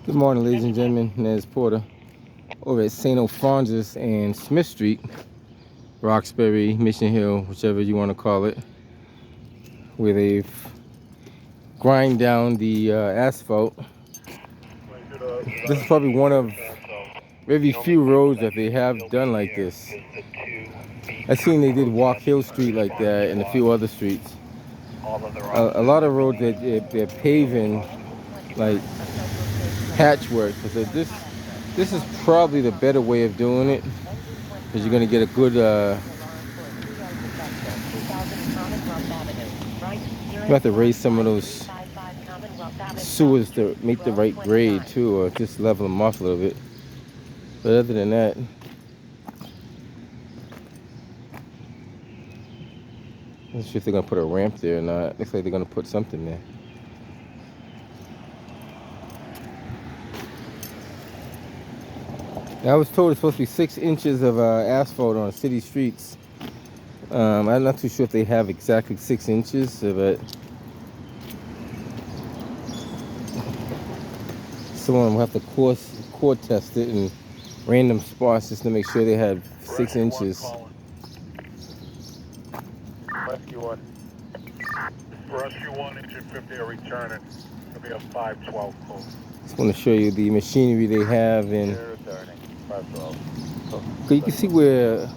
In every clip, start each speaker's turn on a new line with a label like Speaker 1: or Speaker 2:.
Speaker 1: Good morning, ladies and gentlemen. Nez Porter over at St. Alphonsus and Smith Street, Roxbury, Mission Hill, whichever you want to call it, where they've grind down the asphalt. This is probably one of very few roads that they have done like this. I seen they did Walk Hill Street like that and a few other streets. A lot of roads that they're paving like patchwork. So this is probably the better way of doing it because you're gonna get a good. You have to raise some of those sewers to make the right grade too, or just level them off a little bit. But other than that, let's see if they're gonna put a ramp there or not. Looks like they're gonna put something there. I was told it's supposed to be 6 inches of asphalt on city streets. I'm not too sure if they have exactly 6 inches, but someone will have to core test it in random spots just to make sure they have 6 inches.
Speaker 2: Rescue 1. Rescue 1, engine 50 are returning. It'll be a 512 code.
Speaker 1: Just want to show you the machinery they have in.
Speaker 2: They're returning. 512.
Speaker 1: So you can see where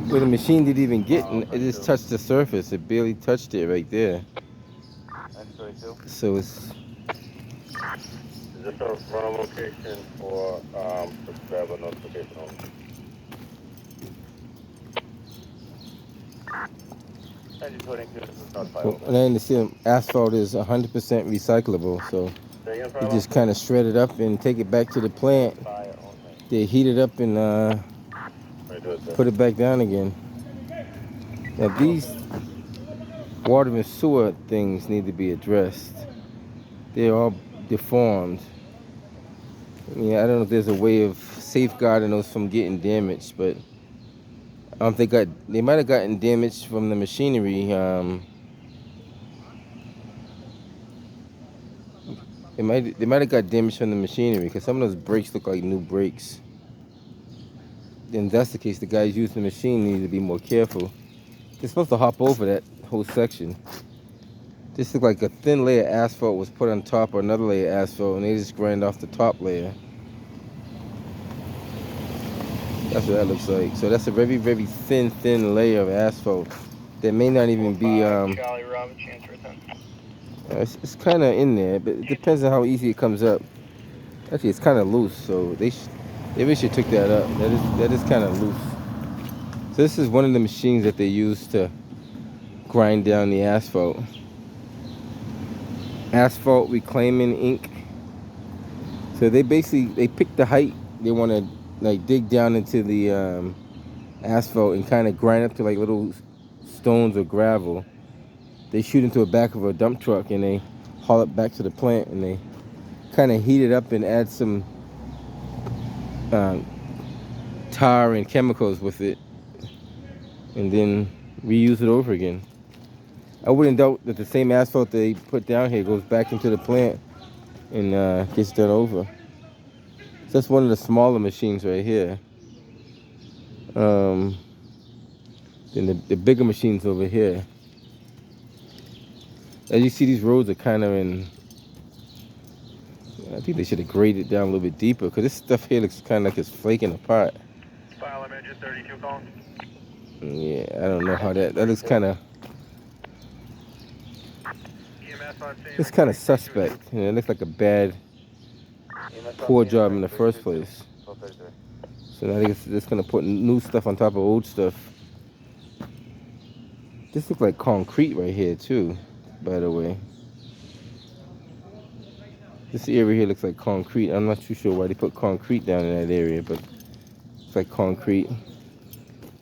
Speaker 1: the machine didn't even get, and it just touched the surface. It barely touched it right there. So it's.
Speaker 2: Is this a rental location or subscriber notification only?
Speaker 1: And I understand asphalt is 100% recyclable, so you just kind of shred it up and take it back to the plant. They heat it up and put it back down again. Now these water and sewer things need to be addressed. They're all deformed. I mean, I don't know if there's a way of safeguarding those from getting damaged, but they might have gotten damaged from the machinery. They might have got damaged from the machinery because some of those brakes look like new brakes. Then if that's the case, the guys using the machine need to be more careful. They're supposed to hop over that whole section. This looks like a thin layer of asphalt was put on top of another layer of asphalt, and they just grind off the top layer. That's what that looks like. So that's a very, very thin layer of asphalt that may not even be. It's kind of in there, but it depends on how easy it comes up. Actually, it's kind of loose, so they really should took that up. That is kind of loose. So this is one of the machines that they use to grind down the asphalt. Asphalt reclaiming ink. So they pick the height they want to like dig down into the asphalt and kind of grind up to like little stones or gravel. They shoot into the back of a dump truck and they haul it back to the plant and they kind of heat it up and add some tar and chemicals with it and then reuse it over again. I wouldn't doubt that the same asphalt they put down here goes back into the plant and gets done over. So that's one of the smaller machines right here. Then the bigger machines over here. As you see, these roads are kind of in. I think they should have graded it down a little bit deeper because this stuff here looks kind of like it's flaking apart.
Speaker 2: File engine 32 calling.
Speaker 1: Yeah, I don't know how that looks kind of. It's kind of suspect. You know, it looks like a bad, poor job in the first place. So now they're just gonna put new stuff on top of old stuff. This looks like concrete right here too, by the way. This area here looks like concrete. I'm not too sure why they put concrete down in that area, but it's like concrete.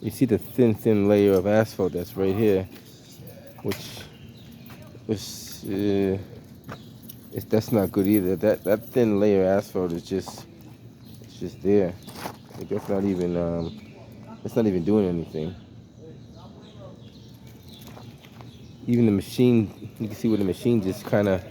Speaker 1: You see the thin layer of asphalt that's right here, which that's not good either. That thin layer of asphalt is just there. Like that's not even doing anything. Even the machine, you can see where the machine just kind of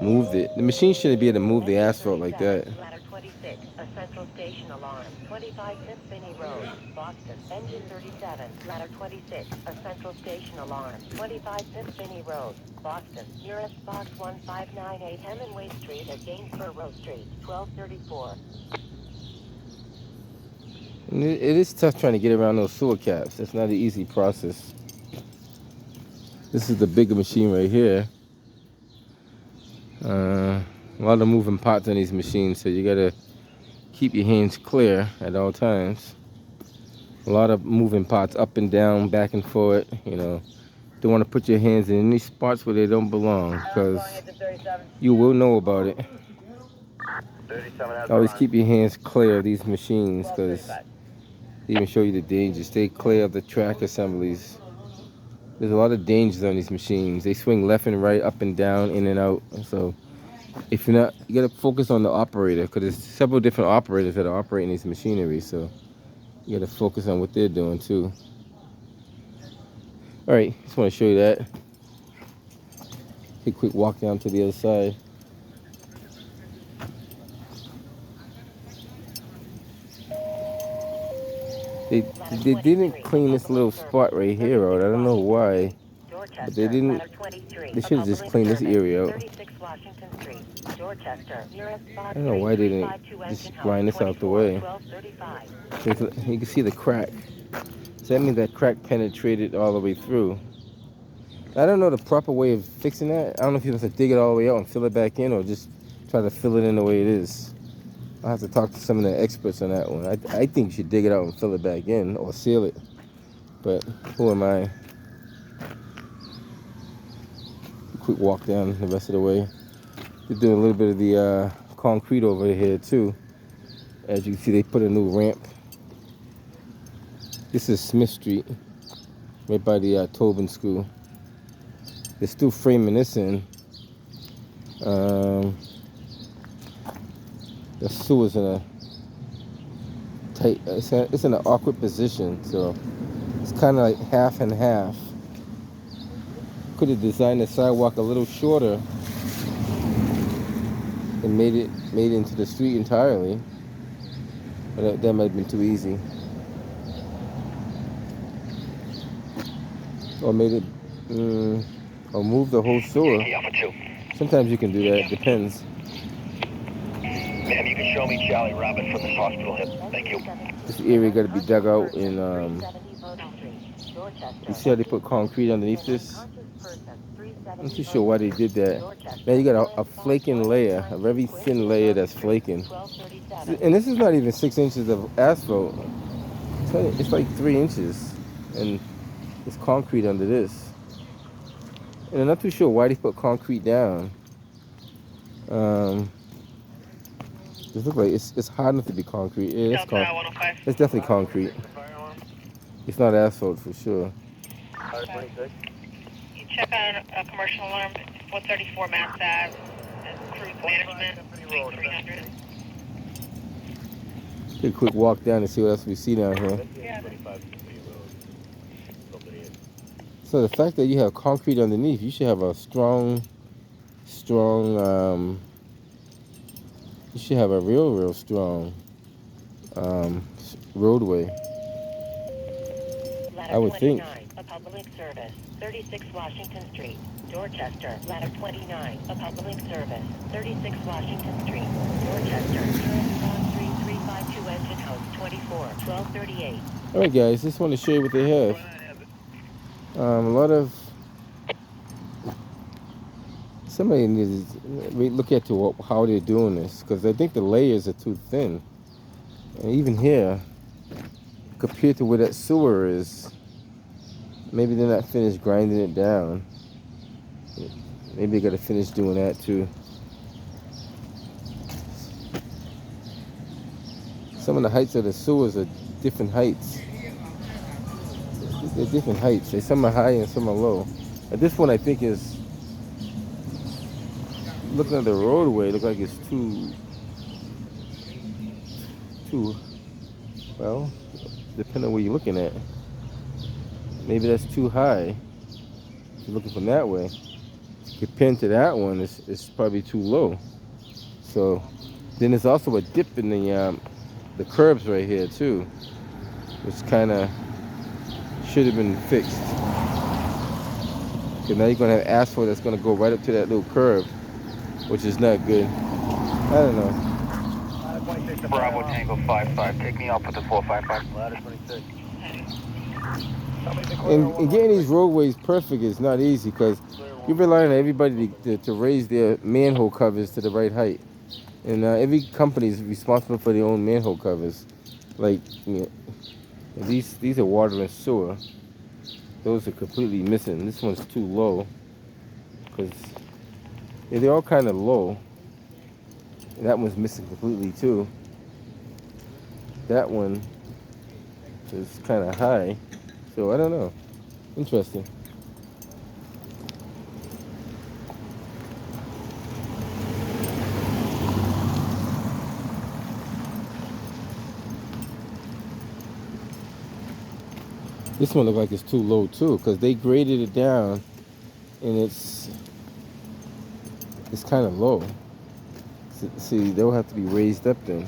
Speaker 1: moved it. The machine shouldn't be able to move the asphalt like that.
Speaker 3: Ladder 26, a central station alarm. 25 Fifth Finney Road, Boston. Engine 37, ladder 26, a central station alarm. 25 Fifth Finney Road, Boston. Nearest box 1598 Hemingway Street at Gainsborough Street, 1234.
Speaker 1: And it is tough trying to get around those sewer caps. It's not an easy process. This is the bigger machine right here. A lot of moving parts on these machines, so you gotta keep your hands clear at all times. A lot of moving parts up and down, back and forth. You know, don't want to put your hands in any spots where they don't belong, because you will know about it. Always keep your hands clear of these machines, because they even show you the dangers. Stay clear of the track assemblies. There's a lot of dangers on these machines. They swing left and right, up and down, in and out. So if you're not, you gotta focus on the operator, because there's several different operators that are operating these machinery. So you gotta focus on what they're doing too. All right, just want to show you that. Take a quick walk down to the other side. They didn't clean this little spot right here out. I don't know why, but they didn't. They should have just cleaned this area out. I don't know why they didn't just grind this out the way. You can see the crack. So that means that crack penetrated all the way through. I don't know the proper way of fixing that. I don't know if you have to dig it all the way out and fill it back in, or just try to fill it in the way it is. I'll have to talk to some of the experts on that one. I think you should dig it out and fill it back in, or seal it. But who am I? Quick walk down the rest of the way. They're doing a little bit of the concrete over here too. As you can see, they put a new ramp. This is Smith Street, right by the Tobin School. They're still framing this in. The sewer's in a tight, it's in an awkward position, so it's kind of like half and half. Could have designed the sidewalk a little shorter and made it into the street entirely, but that might have been too easy. Or made it, or move the whole sewer. Sometimes you can do that, it depends.
Speaker 4: Ma'am, you can show me Charlie Robin from this hospital hip. Thank you.
Speaker 1: This area got to be dug out in, you see how they put concrete underneath this? I'm not too sure why they did that. Now you got a flaking layer, a very thin layer that's flaking. And this is not even 6 inches of asphalt. It's like 3 inches. And there's concrete under this. And I'm not too sure why they put concrete down. It looks like it's hard enough to be concrete. Yeah, it's definitely concrete. It's not asphalt for sure.
Speaker 5: You check on a commercial alarm, 434 Mass Ave, cruise management, 300.
Speaker 1: Take a quick walk down and see what else we see down here.
Speaker 5: Yeah.
Speaker 1: So the fact that you have concrete underneath, you should have a strong, you should have a real strong roadway. I would think.
Speaker 3: A public service, 36 Washington Street, Dorchester. Ladder 29, a public service, 36 Washington Street, Dorchester. 3352 Engine House, 24, 1238.
Speaker 1: All right, guys, just want to show you what they have. A lot of, somebody needs to look at how they're doing this, because I think the layers are too thin. And even here, compared to where that sewer is, maybe they're not finished grinding it down. Maybe they got to finish doing that too. Some of the heights of the sewers are different heights. They're different heights. Some are high and some are low. But this one I think is, looking at the roadway, looks like it's too, well, depending on where you're looking at. Maybe that's too high, if you're looking from that way. compared to that one, it's probably too low. So then there's also a dip in the curbs right here too, which kind of should have been fixed. Because now you're gonna have asphalt that's gonna go right up to that little curb, which is not good. I don't know.
Speaker 4: Bravo Tango 55. Take me up with the 455.
Speaker 2: Ladder 26.
Speaker 1: And getting these roadways perfect is not easy because you rely on everybody to raise their manhole covers to the right height. And every company is responsible for their own manhole covers. Like, you know, these are water and sewer. Those are completely missing. This one's too low because they're all kind of low. And that one's missing completely too. That one is kind of high. So I don't know. Interesting. This one looks like it's too low too, because they graded it down, and it's kind of low. See, they'll have to be raised up then.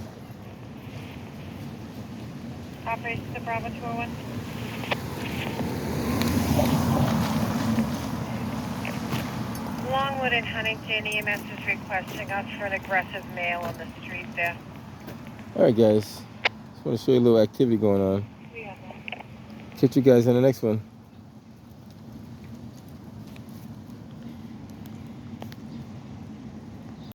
Speaker 5: Operation to Bravo 201. Longwood and Huntington EMS is requesting us for an aggressive male on the street there.
Speaker 1: All right, guys. Just want to show you a little activity going on.
Speaker 5: We have that.
Speaker 1: Catch you guys in the next one.